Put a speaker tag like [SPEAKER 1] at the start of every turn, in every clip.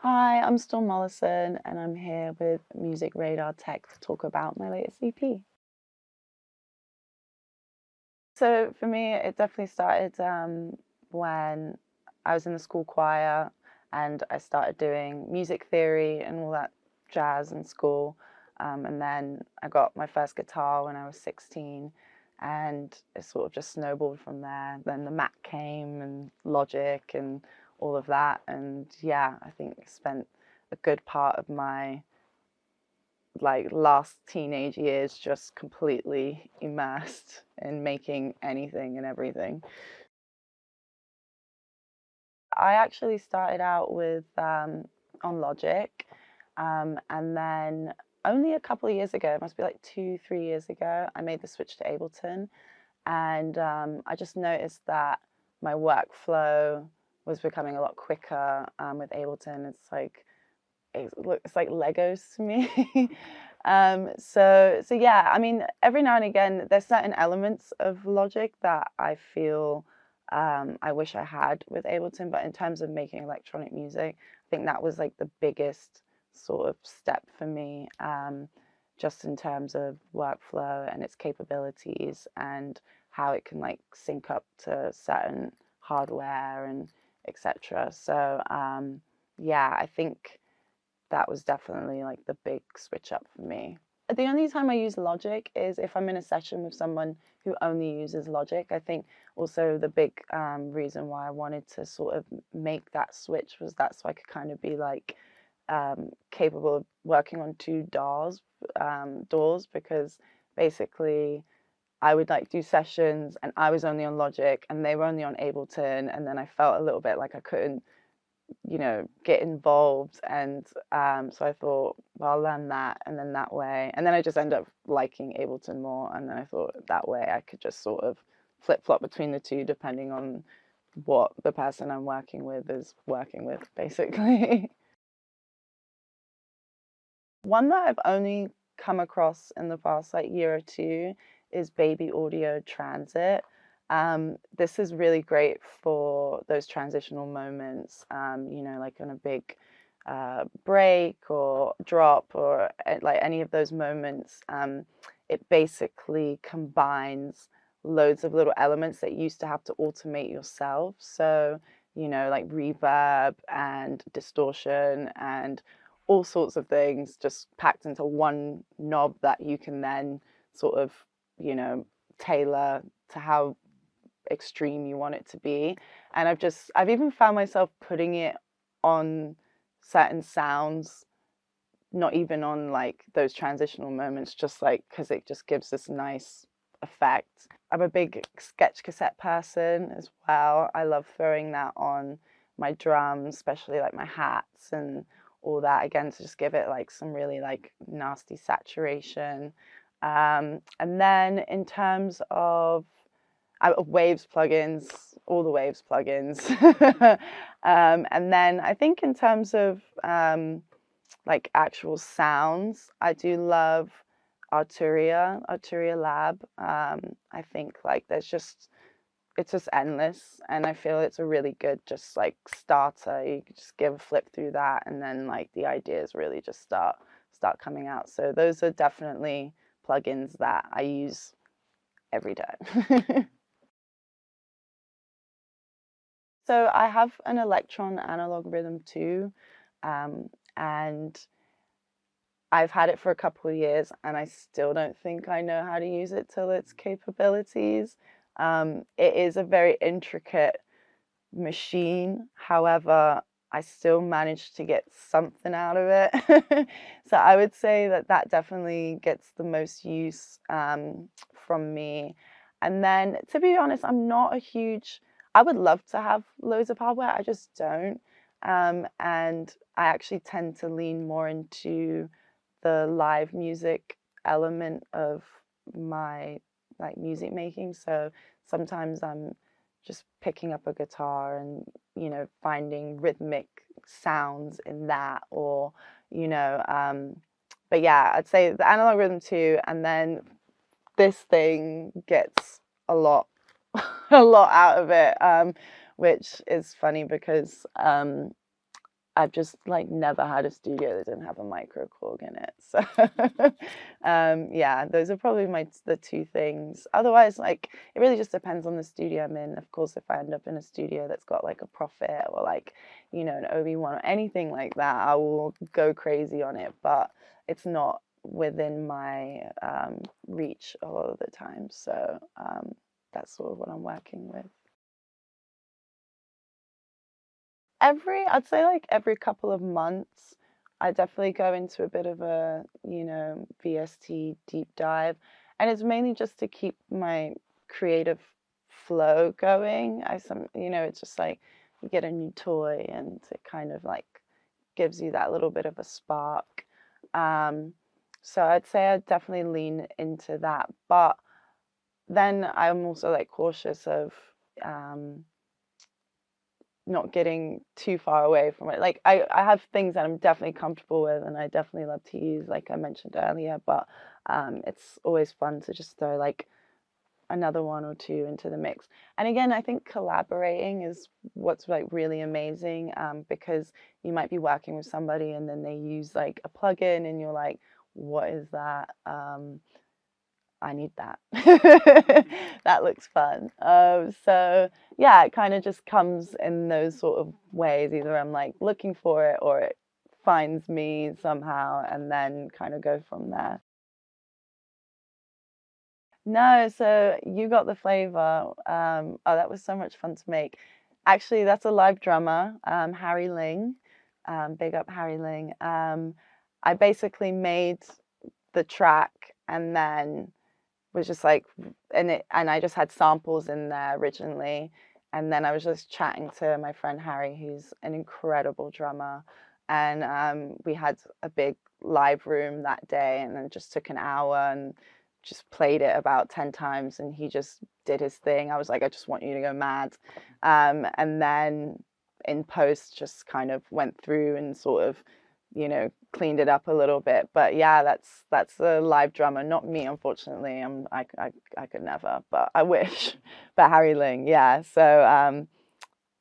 [SPEAKER 1] Hi, I'm Storm Mollison, and I'm here with Music Radar Tech to talk about my latest EP. So for me, it definitely started when I was in the school choir and I started doing music theory and all that jazz in school. And then I got my first guitar when I was 16, and it sort of just snowballed from there. Then the Mac came and Logic and all of that. And yeah, I think I spent a good part of my last teenage years just completely immersed in making anything and everything. I actually started out with on Logic, and then only a couple of years ago, it must be like 2, 3 years ago, I made the switch to Ableton, and I just noticed that my workflow was becoming a lot quicker with Ableton. It's like Legos to me. So yeah, I mean, every now and again, there's certain elements of Logic that I feel I wish I had with Ableton, but in terms of making electronic music, I think that was like the biggest sort of step for me, just in terms of workflow and its capabilities and how it can like sync up to certain hardware and etc. So yeah, I think that was definitely like the big switch up for me. The only time I use Logic is if I'm in a session with someone who only uses Logic. I think also the big reason why I wanted to sort of make that switch was that so I could kind of be like capable of working on two doors, because basically I would like do sessions and I was only on Logic and they were only on Ableton, and then I felt a little bit like I couldn't get involved. And so I thought, well, I'll learn that, and then that way, and then I just end up liking Ableton more, and then I thought that way I could just sort of flip-flop between the two depending on what the person I'm working with is working with, basically. One that I've only come across in the past like year or two is Baby Audio Transit. This is really great for those transitional moments, like on a big break or drop or like any of those moments. It basically combines loads of little elements that you used to have to automate yourself. So, like reverb and distortion and all sorts of things just packed into one knob that you can then sort of, tailor to how extreme you want it to be. And I've even found myself putting it on certain sounds, not even on like those transitional moments, just like because it just gives this nice effect. I'm a big sketch cassette person as well. I love throwing that on my drums, especially like my hats and all that, again, to just give it like some really like nasty saturation. And then in terms of Waves plugins, all the Waves plugins. And then I think in terms of like actual sounds, I do love Arturia Lab. I think like it's just endless, and I feel it's a really good just like starter. You could just give a flip through that, and then like the ideas really just start coming out. So those are definitely plugins that I use every day. So I have an Electron Analog Rhythm 2, and I've had it for a couple of years, and I still don't think I know how to use it till its capabilities. It is a very intricate machine. However, I still managed to get something out of it. So I would say that that definitely gets the most use from me. And then, to be honest, I would love to have loads of hardware. I just don't. And I actually tend to lean more into the live music element of my like music making. So sometimes I'm just picking up a guitar and finding rhythmic sounds in that, or but yeah, I'd say the Analog Rhythm 2, and then this thing gets a lot a lot out of it, which is funny because I've just like never had a studio that didn't have a microKORG in it. So yeah, those are probably the two things. Otherwise, like it really just depends on the studio I'm in. Of course, if I end up in a studio that's got like a Prophet or like, you know, an OB1 or anything like that, I will go crazy on it. But it's not within my reach a lot of the time. So that's sort of what I'm working with. I'd say like every couple of months, I definitely go into a bit of a, you know, VST deep dive. And it's mainly just to keep my creative flow going. You know, it's just like you get a new toy and it kind of like gives you that little bit of a spark. So I'd say I definitely lean into that. But then I'm also like cautious of, not getting too far away from it. Like I have things that I'm definitely comfortable with and I definitely love to use, like I mentioned earlier, but it's always fun to just throw like another one or two into the mix. And again, I think collaborating is what's like really amazing, because you might be working with somebody and then they use like a plugin and you're like, what is that? I need that. That looks fun. So yeah, it kind of just comes in those sort of ways. Either I'm like looking for it or it finds me somehow and then kind of go from there. No, so You Got The Flava. Oh, that was so much fun to make. Actually, that's a live drummer, Harry Ling. Big up Harry Ling. I basically made the track and then was just like, and I just had samples in there originally, and then I was just chatting to my friend Harry, who's an incredible drummer, and we had a big live room that day, and then just took an hour and just played it about 10 times, and he just did his thing. I was like, I just want you to go mad, and then in post just kind of went through and sort of, you know, cleaned it up a little bit. But yeah, that's a live drummer, not me, unfortunately. I could never, but I wish. But Harry Ling, yeah. So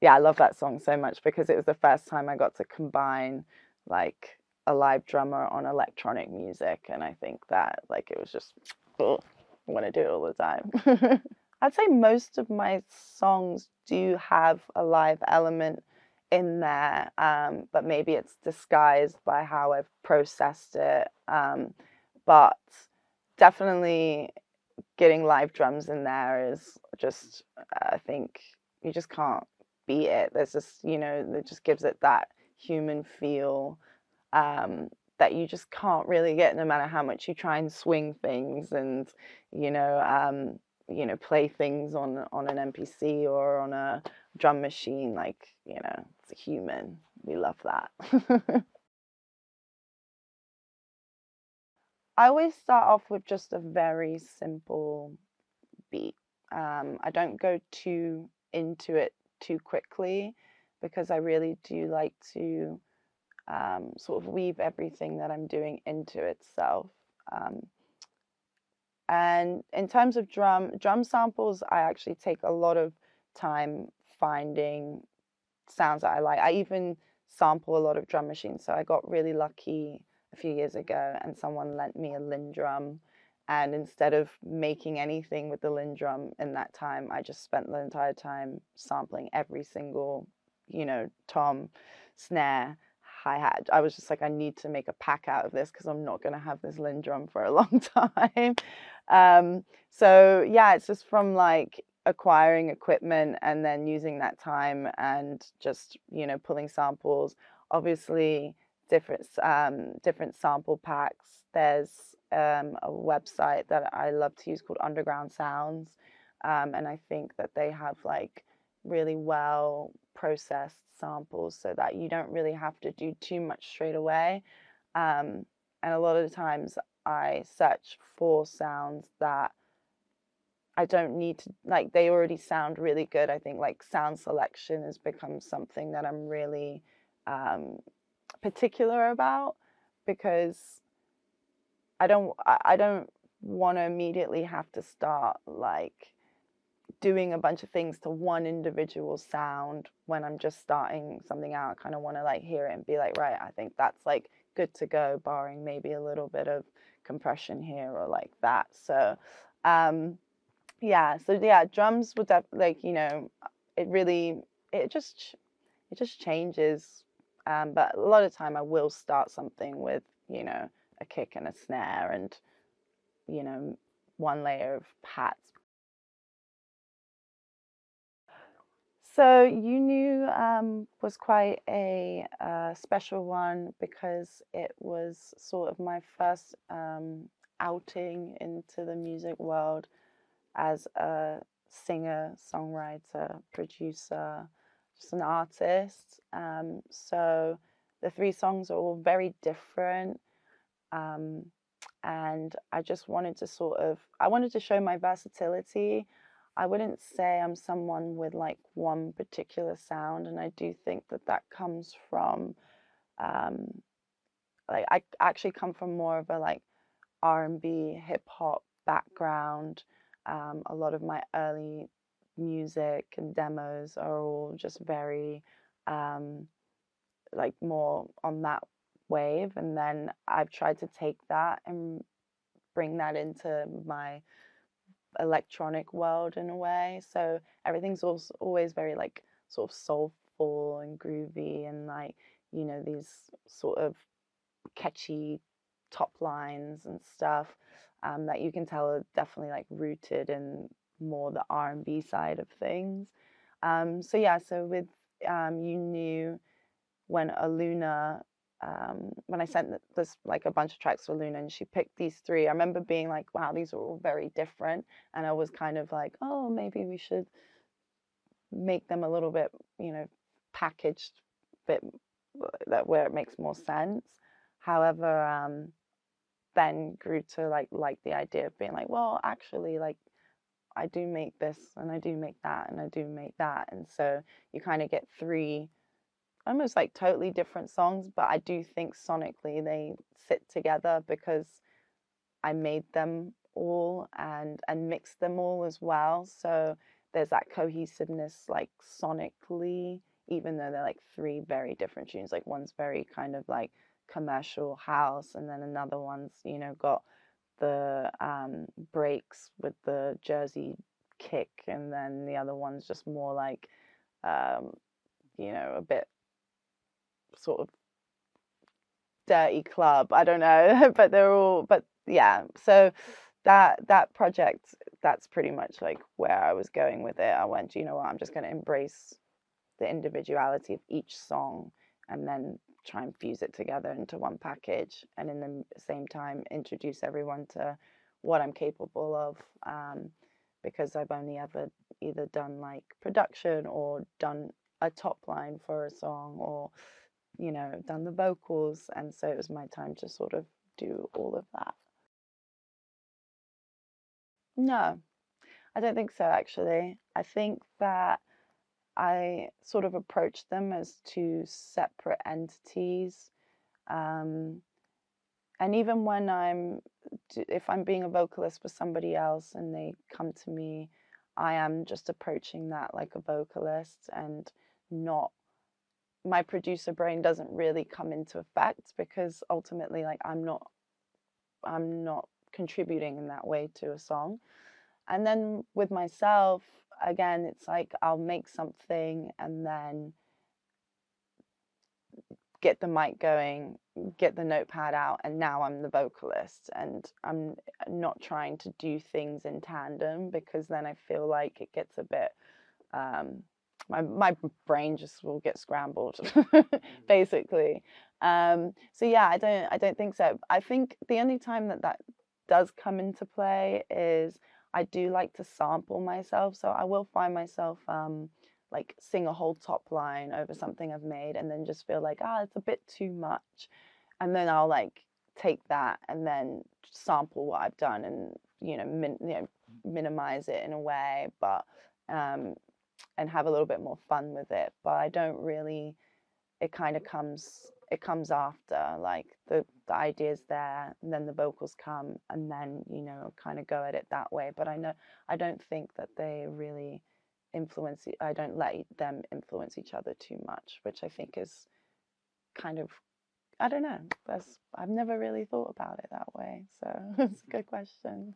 [SPEAKER 1] yeah, I love that song so much because it was the first time I got to combine like a live drummer on electronic music, and I think that like it was just, oh, I want to do it all the time. I'd say most of my songs do have a live element in there, but maybe it's disguised by how I've processed it. But definitely getting live drums in there is just, I think you just can't beat it. There's just, you know, it just gives it that human feel, that you just can't really get no matter how much you try and swing things and, you know, play things on an MPC or on a drum machine. Like, you know, it's a human. We love that. I always start off with just a very simple beat. I don't go too into it too quickly because I really do like to sort of weave everything that I'm doing into itself. And in terms of drum samples, I actually take a lot of time finding sounds that I like. I even sample a lot of drum machines. So I got really lucky a few years ago and someone lent me a Lindrum. And instead of making anything with the Lindrum in that time, I just spent the entire time sampling every single, you know, tom, snare, hi-hat. I was just like, I need to make a pack out of this because I'm not going to have this Lindrum for a long time. So yeah, it's just from like acquiring equipment and then using that time and just, you know, pulling samples. Obviously, different sample packs. There's a website that I love to use called Underground Sounds, and I think that they have like really well processed samples so that you don't really have to do too much straight away. And a lot of the times I search for sounds that I don't need to, like, they already sound really good. I think like sound selection has become something that I'm really particular about because I don't want to immediately have to start like doing a bunch of things to one individual sound when I'm just starting something out. I kind of want to like hear it and be like, right, I think that's like good to go, barring maybe a little bit of compression here or like that. So yeah, drums would like, you know, it really it just changes. But a lot of time I will start something with, you know, a kick and a snare and, you know, one layer of hats. So You Knew was quite a special one because it was sort of my first outing into the music world as a singer, songwriter, producer, just an artist. So the 3 songs are all very different. And I just wanted to I wanted to show my versatility. I wouldn't say I'm someone with like one particular sound, and I do think that that comes from um, like I actually come from more of a like R&B, hip hop background. A lot of my early music and demos are all just very like more on that wave, and then I've tried to take that and bring that into my electronic world in a way. So everything's also always very like sort of soulful and groovy and like, you know, these sort of catchy top lines and stuff that you can tell are definitely like rooted in more the R&B side of things. So yeah, so with You Knew, when Aluna, when I sent this like a bunch of tracks to Aluna and she picked these 3, I remember being like, wow, these are all very different. And I was kind of like, oh, maybe we should make them a little bit, you know, packaged bit that where it makes more sense. However, Ben grew to like the idea of being like, well, actually, like I do make this and I do make that and I do make that, and so you kind of get 3 almost like totally different songs, but I do think sonically they sit together because I made them all and mixed them all as well. So there's that cohesiveness like sonically, even though they're like 3 very different tunes. Like one's very kind of like commercial house, and then another one's, you know, got the breaks with the Jersey kick, and then the other one's just more like you know, a bit sort of dirty club. I don't know, but they're all. But yeah, so that project, that's pretty much like where I was going with it. I went, you know what, I'm just going to embrace the individuality of each song and then try and fuse it together into one package, and in the same time introduce everyone to what I'm capable of. Because I've only ever either done like production or done a top line for a song, or, you know, done the vocals, and so it was my time to sort of do all of that. No, I don't think so, actually. I think that I sort of approached them as 2 separate entities. Um, and even when if I'm being a vocalist for somebody else and they come to me, I am just approaching that like a vocalist, and not, my producer brain doesn't really come into effect, because ultimately like I'm not contributing in that way to a song. And then with myself, again, it's like I'll make something and then get the mic going, get the notepad out, and now I'm the vocalist. And I'm not trying to do things in tandem, because then I feel like it gets a bit my brain just will get scrambled basically. So yeah, I don't think so. I think the only time that does come into play is I do like to sample myself. So I will find myself like sing a whole top line over something I've made, and then just feel like, it's a bit too much. And then I'll like take that and then sample what I've done, and, you know, minimize it in a way, but and have a little bit more fun with it. But I don't really, it kind of comes, it comes after, like the idea's there, and then the vocals come, and then, you know, kind of go at it that way. But I don't think that they really influence, I don't let them influence each other too much, which I think is kind of, I don't know, I've never really thought about it that way. So it's a good question.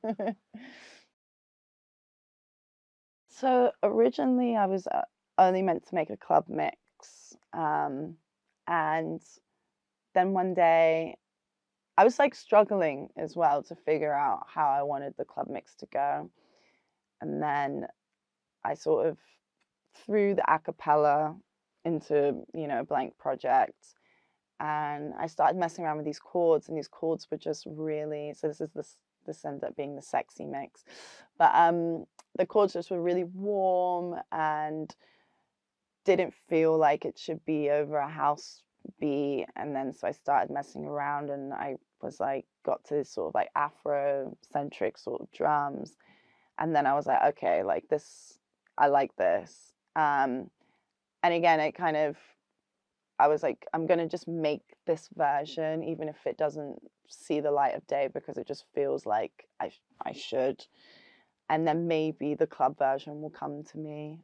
[SPEAKER 1] So originally I was only meant to make a club mix. And then one day I was like struggling as well to figure out how I wanted the club mix to go. And then I sort of threw the a cappella into, you know, a blank project. And I started messing around with these chords, and these chords were just really, so this ended up being the sexy mix. But the chords just were really warm and didn't feel like it should be over a house beat. And then so I started messing around, and I was like, got to this sort of like Afro-centric sort of drums. And then I was like, okay, like this, I like this. And again, it kind of, I was like, I'm going to just make this version, even if it doesn't see the light of day, because it just feels like I should. And then maybe the club version will come to me.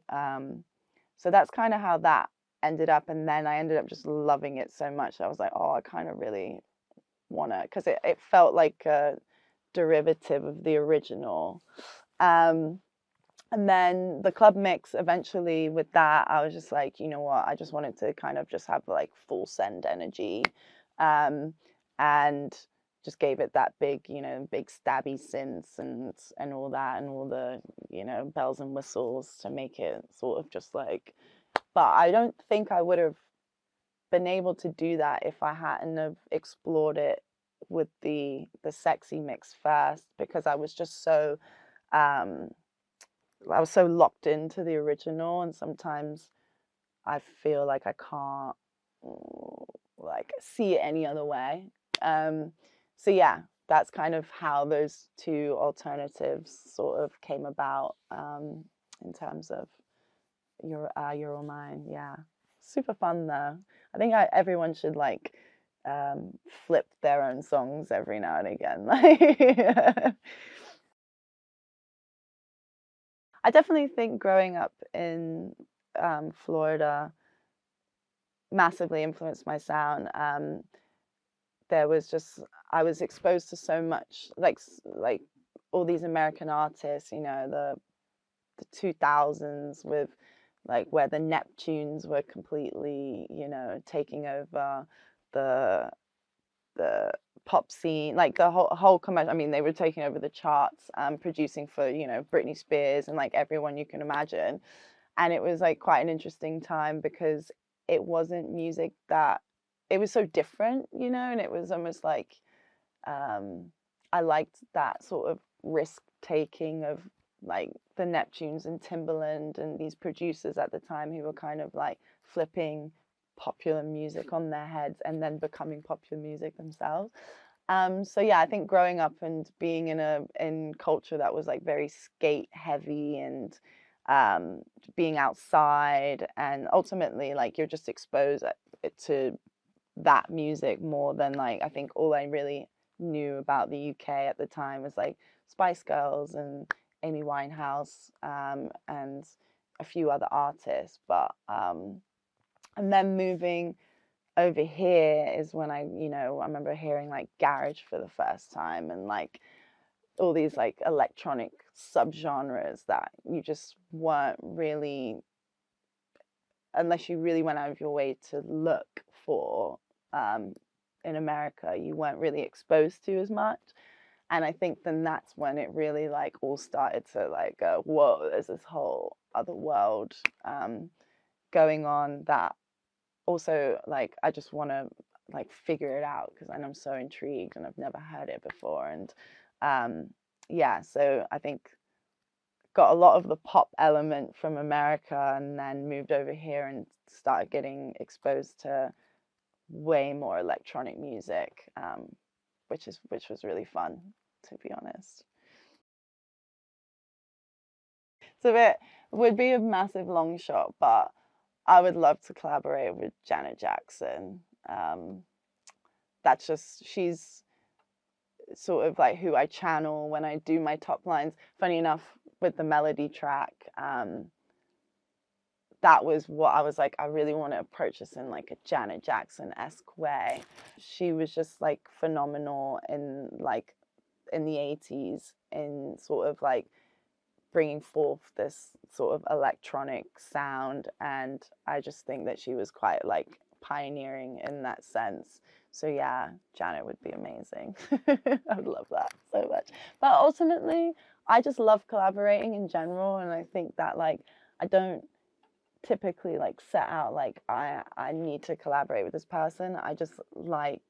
[SPEAKER 1] So that's kind of how that ended up. And then I ended up just loving it so much. I was like, oh, I kind of really want to, because it felt like a derivative of the original. And then the club mix, eventually with that, I was just like, you know what, I just wanted to kind of just have like full send energy, and just gave it that big, you know, big stabby synths and all that, and all the, you know, bells and whistles to make it sort of just like, but I don't think I would have been able to do that if I hadn't have explored it with the sexy mix first, because I was just so I was so locked into the original, and sometimes I feel like I can't like see it any other way. So yeah, that's kind of how those two alternatives sort of came about, in terms of your or mine. Yeah, super fun though. I think everyone should like flip their own songs every now and again. I definitely think growing up in Florida massively influenced my sound. There was just, I was exposed to so much, like all these American artists, you know, the 2000s, with like where the Neptunes were completely, you know, taking over the pop scene, like the whole commercial. I mean, they were taking over the charts, producing for, you know, Britney Spears and like everyone you can imagine. And it was like quite an interesting time, because it wasn't music that, it was so different, you know, and it was almost like, I liked that sort of risk taking of like the Neptunes and Timbaland and these producers at the time who were kind of like flipping popular music on their heads and then becoming popular music themselves. So yeah, I think growing up and being in culture that was like very skate heavy, and being outside, and ultimately like you're just exposed to that music more than, like, I think all I really knew about the UK at the time was like Spice Girls and Amy Winehouse, and a few other artists. But and then moving over here is when I, you know, I remember hearing like garage for the first time, and like all these like electronic subgenres that you just weren't really, unless you really went out of your way to look for, in America, you weren't really exposed to as much. And I think then that's when it really like all started to like go, whoa, there's this whole other world going on, that also like I just want to like figure it out, because I'm so intrigued and I've never heard it before. And yeah, so I think got a lot of the pop element from America, and then moved over here and started getting exposed to way more electronic music, which was really fun, to be honest. So it would be a massive long shot, but I would love to collaborate with Janet Jackson. That's just, she's sort of like who I channel when I do my top lines. Funny enough, with the melody track, that was what I was like, I really want to approach this in like a Janet Jackson-esque way. She was just like phenomenal in the 80s in sort of like bringing forth this sort of electronic sound, and I just think that she was quite like pioneering in that sense. So yeah, Janet would be amazing. I would love that so much. But ultimately, I just love collaborating in general, and I think that like I don't typically like set out like I need to collaborate with this person. I just like,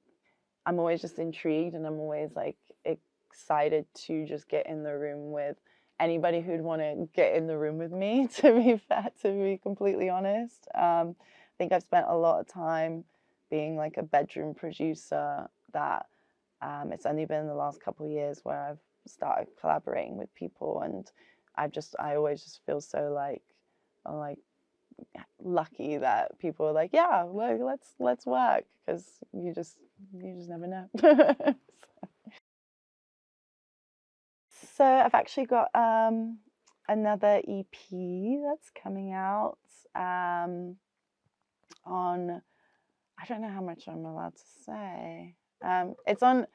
[SPEAKER 1] I'm always just intrigued, and I'm always like excited to just get in the room with anybody who'd want to get in the room with me, to be fair, to be completely honest. I think I've spent a lot of time being like a bedroom producer, that it's only been the last couple of years where I've started collaborating with people, and I always just feel so like lucky that people are like, yeah, like, let's work, because you just never know. So I've actually got another EP that's coming out on, I don't know how much I'm allowed to say. It's on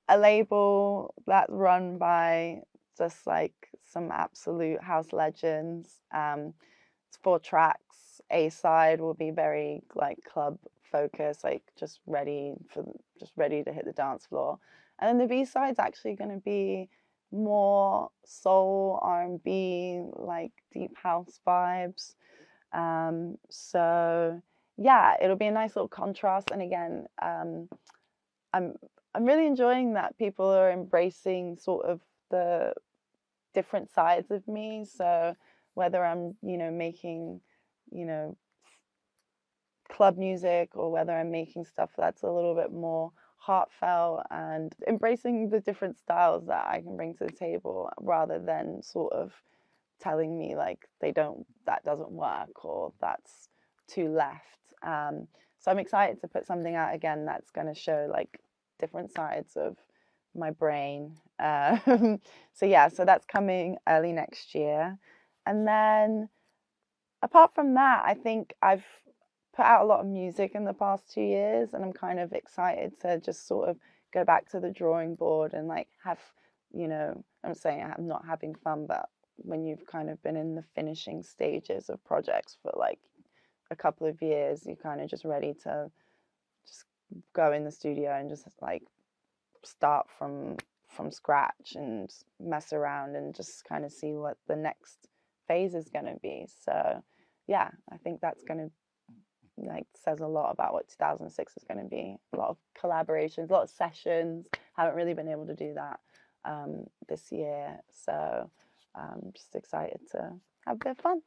[SPEAKER 1] a label that's run by just like some absolute house legends. It's 4 tracks. A side will be very like club focused, like just ready to hit the dance floor. And then the B side's actually going to be more soul, R&B, like deep house vibes. So yeah, it'll be a nice little contrast. And again, I'm really enjoying that people are embracing sort of the different sides of me. So whether I'm, making, club music, or whether I'm making stuff that's a little bit more heartfelt, and embracing the different styles that I can bring to the table, rather than sort of telling me like that doesn't work, or that's too left. So I'm excited to put something out again that's going to show like different sides of my brain. So yeah, so that's coming early next year. And then apart from that, I think I've put out a lot of music in the past 2 years, and I'm kind of excited to just sort of go back to the drawing board and like have, I'm saying I'm not having fun, but when you've kind of been in the finishing stages of projects for like a couple of years, you're kind of just ready to just go in the studio and just like start from scratch and mess around and just kind of see what the next phase is going to be. So yeah, I think that's going to like says a lot about what 2006 is going to be. A lot of collaborations, a lot of sessions. Haven't really been able to do that this year, so I'm just excited to have a bit of fun.